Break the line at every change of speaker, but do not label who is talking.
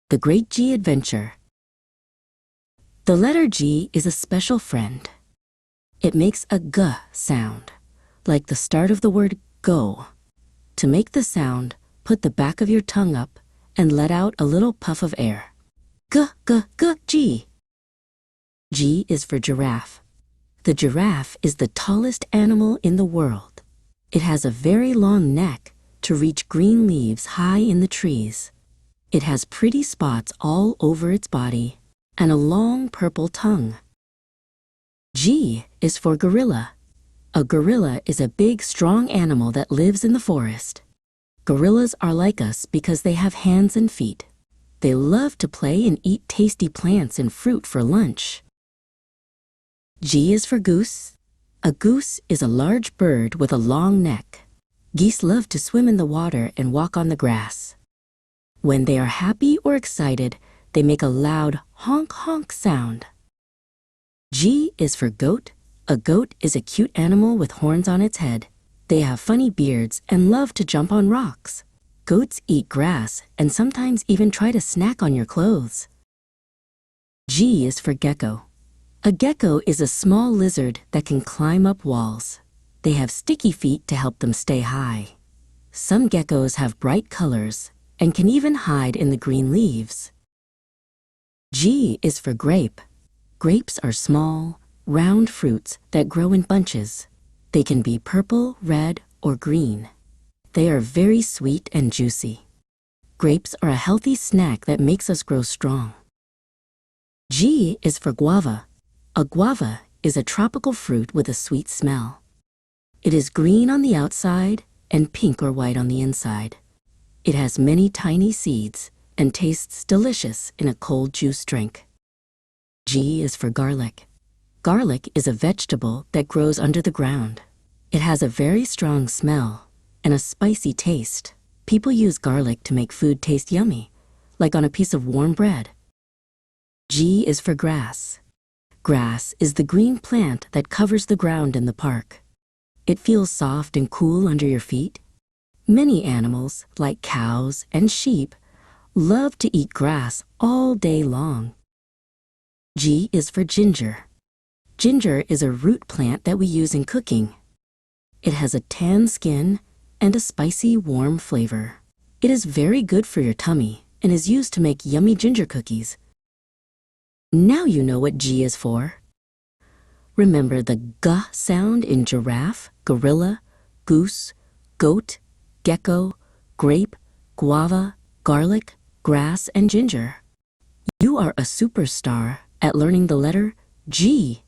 The Great G Adventure. The letter G is a special friend. It makes a G sound, like the start of the word go. To make the sound, put the back of your tongue up and let out a little puff of air. G, G, G, G. G is for giraffe. The giraffe is the tallest animal in the world. It has a very long neck to reach green leaves high in the trees. It has pretty spots all over its body and a long purple tongue. G is for gorilla. A gorilla is a big, strong animal that lives in the forest. Gorillas are like us because they have hands and feet. They love to play and eat tasty plants and fruit for lunch. G is for goose. A goose is a large bird with a long neck. Geese love to swim in the water and walk on the grass. When they are happy or excited, they make a loud honk-honk sound. G is for goat. A goat is a cute animal with horns on its head. They have funny beards and love to jump on rocks. Goats eat grass and sometimes even try to snack on your clothes. G is for gecko. A gecko is a small lizard that can climb up walls. They have sticky feet to help them stay high. Some geckos have bright colors and can even hide in the green leaves. G is for grape. Grapes are small, round fruits that grow in bunches. They can be purple, red, or green. They are very sweet and juicy. Grapes are a healthy snack that makes us grow strong. G is for guava. A guava is a tropical fruit with a sweet smell. It is green on the outside and pink or white on the inside. It has many tiny seeds and tastes delicious in a cold juice drink. G is for garlic. Garlic is a vegetable that grows under the ground. It has a very strong smell and a spicy taste. People use garlic to make food taste yummy, like on a piece of warm bread. G is for grass. Grass is the green plant that covers the ground in the park. It feels soft and cool under your feet. Many animals, like cows and sheep, love to eat grass all day long. G is for ginger. Ginger is a root plant that we use in cooking. It has a tan skin and a spicy, warm flavor. It is very good for your tummy and is used to make yummy ginger cookies. Now you know what G is for. Remember the G sound in giraffe, gorilla, goose, goat, gecko, grape, guava, garlic, grass, and ginger. You are a superstar at learning the letter G.